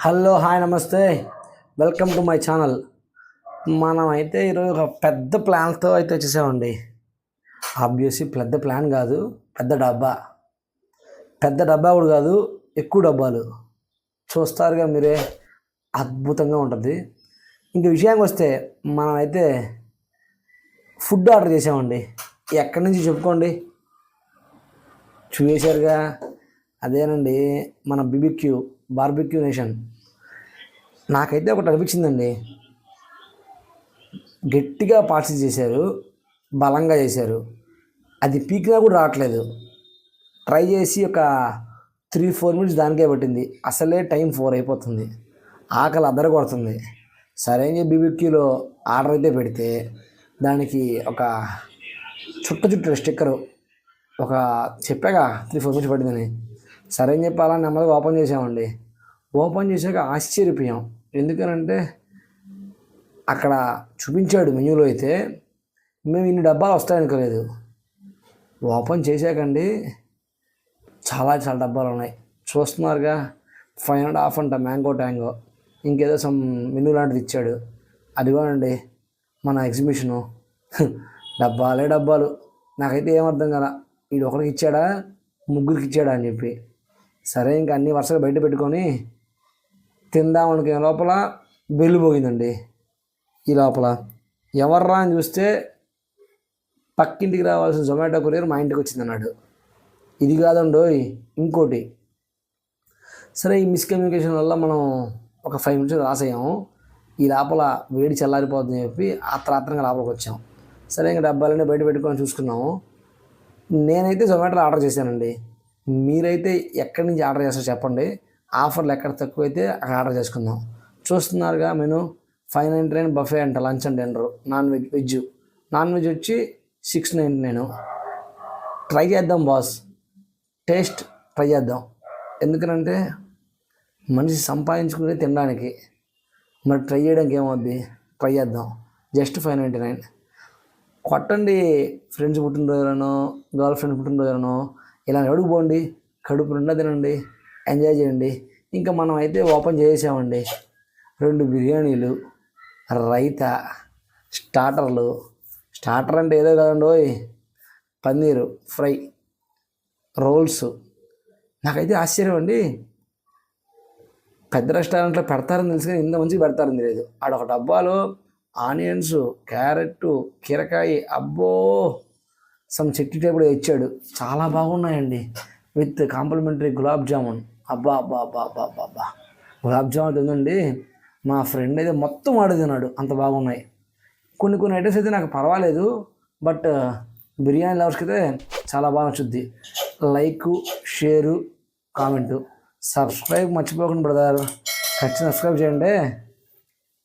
Hello hi నమస్తే, welcome to my channel. మనం అయితే ఈరోజు ఒక పెద్ద ప్లాన్తో అయితే వచ్చేసామండి. ఆబ్వియస్లీ పెద్ద ప్లాన్ కాదు, పెద్ద డబ్బా. పెద్ద డబ్బా కూడా కాదు, ఎక్కువ డబ్బాలు. చూస్తారుగా మీరే, అద్భుతంగా ఉంటుంది. ఇంక విషయానికి వస్తే మనమైతే ఫుడ్ ఆర్డర్ చేసామండి. ఎక్కడి నుంచి చెప్పుకోండి, చూసారుగా, అదేనండి మన బార్బిక్యూ నేషన్. నాకైతే ఒకటి అనిపించిందండి, గట్టిగా పార్సల్ చేశారు, బలంగా చేశారు. అది పీకినా కూడా రావట్లేదు. ట్రై చేసి ఒక 3-4 మినిట్స్ దానికే పట్టింది. అసలే టైం 4 అయిపోతుంది, ఆకలి అద్దర కొడుతుంది. సరే అని చెప్పి బీబీక్యూలో ఆర్డర్ అయితే పెడితే దానికి ఒక చుట్ట స్టిక్కరు ఒక చెప్పాగా 3-4 మినిట్స్ పట్టిందని. సరే అని చెప్పి అలా నెమ్మదిగా ఓపెన్ చేసామండి. ఓపెన్ చేశాక ఆశ్చర్యపోయాం. ఎందుకనంటే అక్కడ చూపించాడు మెన్యూలో అయితే, మేము ఇన్ని డబ్బాలు వస్తాయనుకోలేదు. ఓపెన్ చేశాకండి చాలా డబ్బాలు ఉన్నాయి. చూస్తున్నారుగా, 5.5 అంట మ్యాంగో ట్యాంగో, ఇంకేదో సమ్ మెనూ లాంటిది ఇచ్చాడు. అదిగోనండి మన ఎగ్జిబిషను. డబ్బాలు. నాకైతే ఏమర్థం కదా, వీడు ఒకరికి ఇచ్చాడా ముగ్గురికి ఇచ్చాడా అని చెప్పి. సరే ఇంకా అన్ని వరుసగా బయట పెట్టుకొని తిందామనుకునే లోపల బెల్లు పోయిందండి. ఈ లోపల ఎవర్రా అని చూస్తే పక్కింటికి రావాల్సిన జొమాటో కొరియర్ మా ఇంటికి వచ్చింది అన్నాడు. ఇది కాదండోయ్, ఇంకోటి. సరే ఈ మిస్కమ్యూనికేషన్ వల్ల మనం ఒక 5 మినిట్స్ లాస్ అయ్యాము. ఈ లోపల వేడి చల్లారిపోతుందని చెప్పి ఆత్రంగా లోపలికి వచ్చాం. సరే ఇంకా డబ్బాలన్నీ బయట పెట్టుకొని చూసుకున్నాము. నేనైతే జొమాటోలో ఆర్డర్ చేశానండి. మీరైతే ఎక్కడి నుంచి ఆర్డర్ చేస్తారో చెప్పండి. ఆఫర్లు ఎక్కడ తక్కువైతే అక్కడ ఆర్డర్ చేసుకుందాం. చూస్తున్నారుగా మెను 599 బఫే అంట, lunch and dinner. Non veg వచ్చి 699. ట్రై చేద్దాం బాస్, టేస్ట్ ట్రై చేద్దాం. ఎందుకనంటే మనిషి సంపాదించుకుని తినడానికి, మరి ట్రై చేయడానికి ఏమవుద్ది, ట్రై చేద్దాం. జస్ట్ 599. కొట్టండి, ఫ్రెండ్స్ పుట్టినరోజులను, గర్ల్ ఫ్రెండ్ పుట్టినరోజులను ఇలా అడుగుపోండి, కడుపు నిండా తినండి, ఎంజాయ్ చేయండి. ఇంకా మనం అయితే ఓపెన్ చేసామండి. 2 బిర్యానీలు, రైతా, స్టార్టర్ అంటే ఏదో కదండి, పన్నీరు ఫ్రై, రోల్స్. నాకైతే ఆశ్చర్యం అండి, పెద్ద రెస్టారెంట్లో పెడతారని తెలుసు కానీ ఇంత మంచిగా పెడతారని తెలియదు. ఆడొక డబ్బాలో ఆనియన్స్, క్యారెట్, కీరకాయ, అబ్బో సమ్ చెట్టి టైపులో ఇచ్చాడు. చాలా బాగున్నాయండి, విత్ కాంప్లిమెంటరీ గులాబ్ జామున్. అబ్బా గులాబ్ జామున్ తిందండి. మా ఫ్రెండ్ అయితే మొత్తం వాడు తిన్నాడు, అంత బాగున్నాయి. కొన్ని ఐటమ్స్ అయితే నాకు పర్వాలేదు, బట్ బిర్యానీ లవర్స్కి అయితే చాలా బాగా నచ్చుద్ది. లైక్, షేరు, కామెంటు, సబ్స్క్రైబ్ మర్చిపోకండి బ్రదర్. ఖచ్చితంగా సబ్స్క్రైబ్ చేయండి.